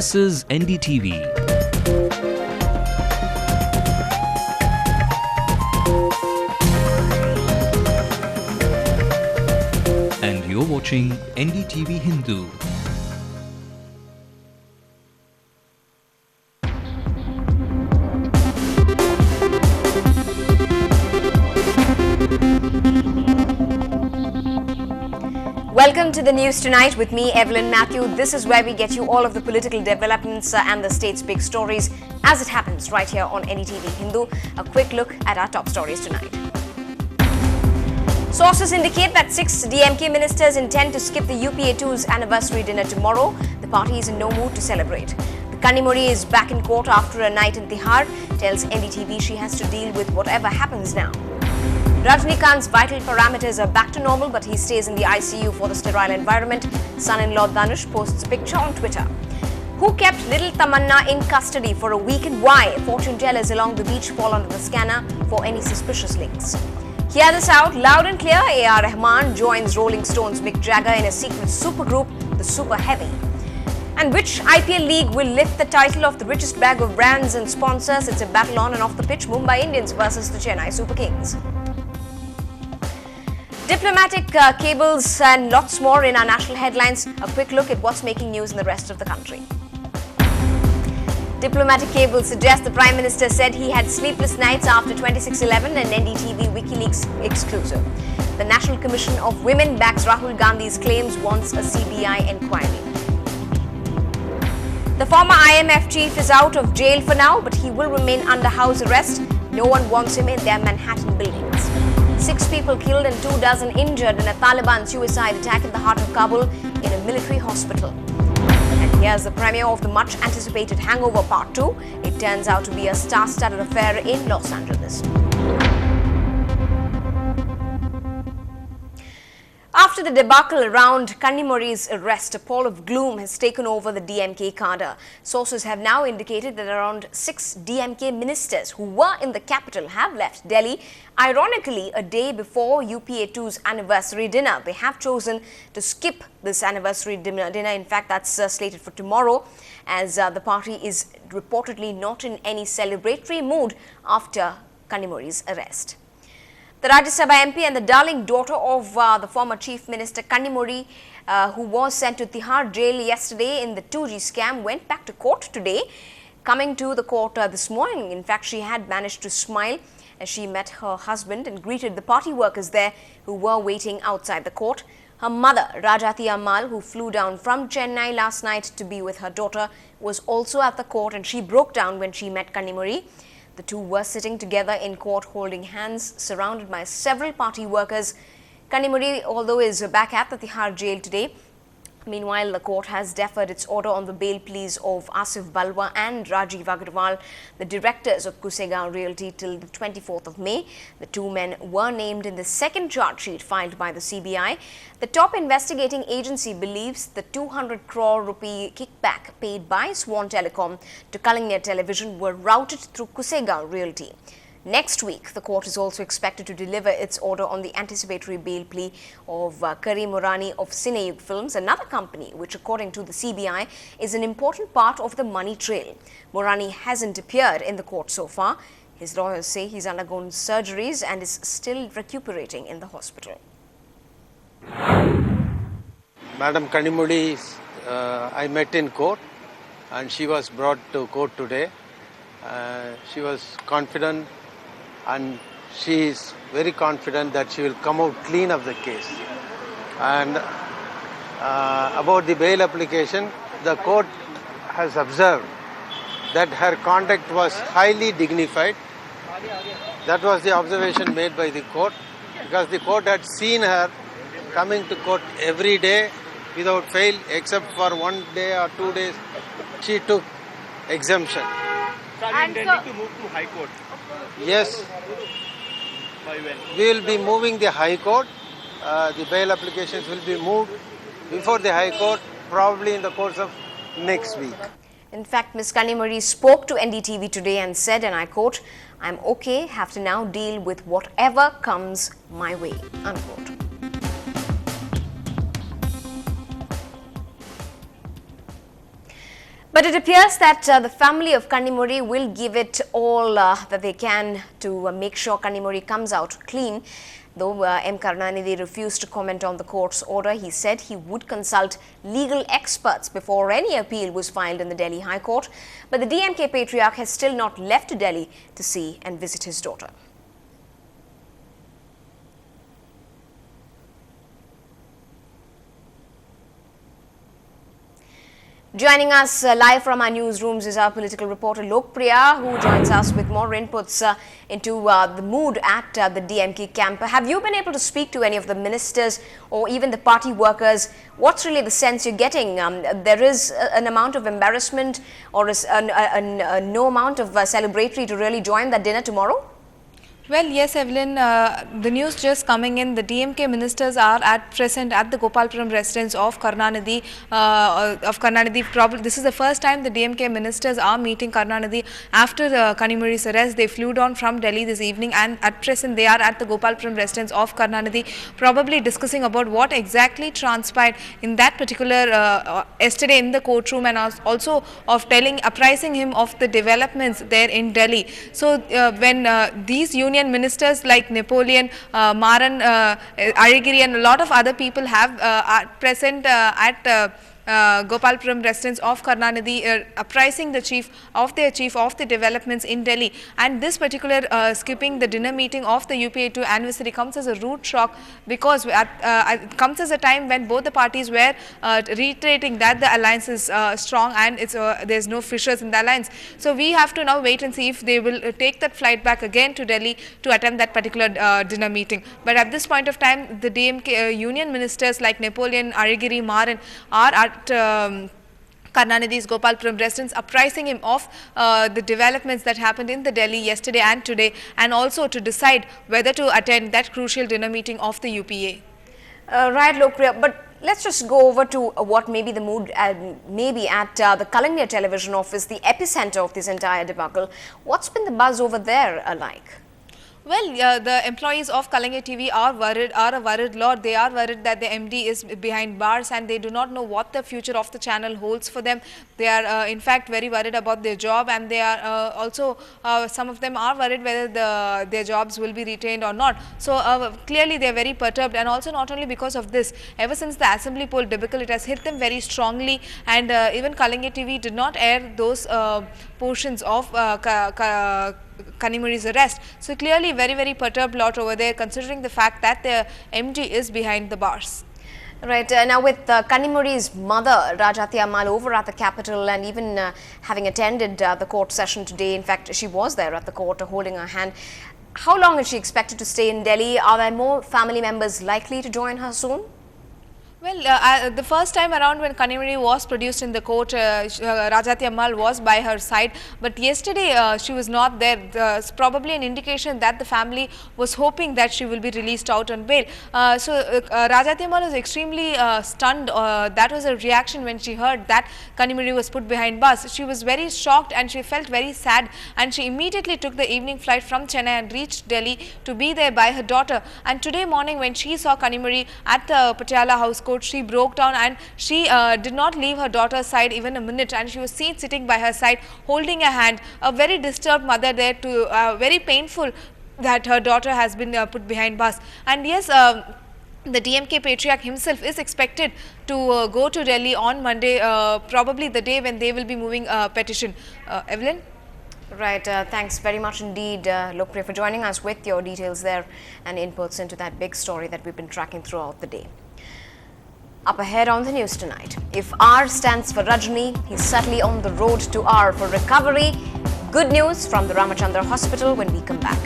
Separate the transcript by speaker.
Speaker 1: This is NDTV. And you're watching NDTV Hindu.
Speaker 2: Welcome to the news tonight with me, Evelyn Matthew. This is where we get you all of the political developments and the state's big stories as it happens right here on NDTV Hindu. A quick look at our top stories tonight. Sources indicate that 6 DMK ministers intend to skip the UPA2's anniversary dinner tomorrow. The party is in no mood to celebrate. The Kanimuri is back in court after a night in Tihar. Tells NDTV she has to deal with whatever happens now. Rajnikant's vital parameters are back to normal, but he stays in the ICU for the sterile environment. Son-in-law Dhanush posts a picture on Twitter. Who kept little Tamanna in custody for a week and why? Fortune tellers along the beach fall under the scanner for any suspicious links. Hear this out loud and clear. A.R. Rahman joins Rolling Stones' Mick Jagger in a secret supergroup, the Super Heavy. And which IPL league will lift the title of the richest bag of brands and sponsors? It's a battle on and off the pitch. Mumbai Indians versus the Chennai Super Kings. Diplomatic cables and lots more in our national headlines. A quick look at what's making news in the rest of the country. Diplomatic cables suggest the Prime Minister said he had sleepless nights after 26/11, an NDTV WikiLeaks exclusive. The National Commission of Women backs Rahul Gandhi's claims, wants a CBI inquiry. The former IMF chief is out of jail for now, but he will remain under house arrest. No one wants him in their Manhattan buildings. 6 people killed and 2 dozen injured in a Taliban suicide attack in the heart of Kabul in a military hospital. And here's the premiere of the much-anticipated Hangover Part 2. It turns out to be a star-studded affair in Los Angeles. After the debacle around Kanimuri's arrest, a pall of gloom has taken over the DMK cadre. Sources have now indicated that around 6 DMK ministers who were in the capital have left Delhi, ironically a day before UPA2's anniversary dinner. They have chosen to skip this anniversary dinner. In fact, that's slated for tomorrow, as the party is reportedly not in any celebratory mood after Kanimuri's arrest. The Rajya Sabha MP and the darling daughter of the former Chief Minister Kanimuri, who was sent to Tihar jail yesterday in the 2G scam, went back to court today. Coming to the court this morning, in fact, she had managed to smile as she met her husband and greeted the party workers there who were waiting outside the court. Her mother, Rajati Ammal, who flew down from Chennai last night to be with her daughter, was also at the court, and she broke down when she met Kanimuri. The two were sitting together in court holding hands, surrounded by several party workers. Kanimuri, although, is back at the Tihar jail today. Meanwhile, the court has deferred its order on the bail pleas of Asif Balwa and Rajiv Agarwal, the directors of Kusegaon Realty, till the 24th of May. The two men were named in the second charge sheet filed by the CBI. The top investigating agency believes the 200 crore rupee kickback paid by Swan Telecom to Kalingya Television were routed through Kusegaon Realty. Next week, the court is also expected to deliver its order on the anticipatory bail plea of Karim Morani of Cineyug Films, another company which, according to the CBI, is an important part of the money trail. Morani hasn't appeared in the court so far. His lawyers say he's undergone surgeries and is still recuperating in the hospital.
Speaker 3: Madam Kanimuri, I met in court and she was brought to court today. She was confident, and she is very confident that she will come out clean of the case. And about the bail application, the court has observed that her conduct was highly dignified. That was the observation made by the court, because the court had seen her coming to court every day without fail, except for 1 day or 2 days she took exemption.
Speaker 4: So are you intending to move to High Court?
Speaker 3: Yes.
Speaker 4: By when?
Speaker 3: We will be moving the High Court. The bail applications will be moved before the High Court, probably in the course of next week.
Speaker 2: In fact, Ms. Kanimuri spoke to NDTV today and said, and I quote, "I'm okay, have to now deal with whatever comes my way," unquote. But it appears that the family of Kannimuri will give it all that they can to make sure Kannimuri comes out clean. Though M. Karunanidhi refused to comment on the court's order, he said he would consult legal experts before any appeal was filed in the Delhi High Court. But the DMK patriarch has still not left Delhi to see and visit his daughter. Joining us live from our newsrooms is our political reporter Lokpriya, who joins us with more inputs into the mood at the DMK camp. Have you been able to speak to any of the ministers or even the party workers? What's really the sense you're getting? There is an amount of embarrassment or is no amount of celebratory to really join that dinner tomorrow?
Speaker 5: Well, yes, Evelyn, the news just coming in, the DMK ministers are at present at the Gopalpuram residence of Karunanidhi. Probably this is the first time the DMK ministers are meeting Karunanidhi after Kannimuri's arrest. They flew down from Delhi this evening, and at present they are at the Gopalpuram residence of Karunanidhi, probably discussing about what exactly transpired in that particular yesterday in the courtroom, and also of apprising him of the developments there in Delhi. So when these union ministers like Napoleon, Maran, Arigiri and a lot of other people have present at Gopalpuram residence of Karunanidhi, apprising the chief of the developments in Delhi, and this particular skipping the dinner meeting of the UPA2 anniversary comes as a rude shock, because it comes as a time when both the parties were reiterating that the alliance is strong and there's no fissures in the alliance. So we have to now wait and see if they will take that flight back again to Delhi to attend that particular dinner meeting. But at this point of time, the DMK union ministers like Napoleon, Arigiri, Maran are at Karunanidhi's Gopalpuram residence, apprising him of the developments that happened in the Delhi yesterday and today, and also to decide whether to attend that crucial dinner meeting of the UPA.
Speaker 2: Right, Lokpriya, but let's just go over to what may be the mood maybe at the Kalangya television office, the epicenter of this entire debacle. What's been the buzz over there like?
Speaker 5: Well, the employees of Kalangya TV are a worried lot. They are worried that the MD is behind bars and they do not know what the future of the channel holds for them. They are in fact very worried about their job, and they are also, some of them are worried whether their jobs will be retained or not. So clearly they are very perturbed, and also not only because of this, ever since the assembly poll debacle, it has hit them very strongly, and even Kalangya TV did not air those portions of Kannimuri's arrest. So clearly very perturbed lot over there, considering the fact that the MD is behind the bars.
Speaker 2: Right, now with Kannimuri's mother, Rajati Ammal, over at the capital and even having attended the court session today, in fact she was there at the court holding her hand. How long is she expected to stay in Delhi? Are there more family members likely to join her soon?
Speaker 5: Well, the first time around when Kannimuri was produced in the court, Rajati Ammal was by her side, but yesterday she was not there. It's probably an indication that the family was hoping that she will be released out on bail. Rajati Ammal was extremely stunned. That was her reaction when she heard that Kannimuri was put behind bars. She was very shocked and she felt very sad, and she immediately took the evening flight from Chennai and reached Delhi to be there by her daughter. And today morning, when she saw Kannimuri at the Patiala House Court, she broke down and she did not leave her daughter's side even a minute, and she was seen sitting by her side holding a hand. A very disturbed mother there, very painful that her daughter has been put behind bars. And yes, the DMK patriarch himself is expected to go to Delhi on Monday, probably the day when they will be moving a petition. Evelyn?
Speaker 2: Right, thanks very much indeed, Lokpriya, for joining us with your details there and inputs into that big story that we've been tracking throughout the day. Up ahead on the news tonight, if R stands for Rajni, he's certainly on the road to R for recovery. Good news from the Ramachandra Hospital when we come back.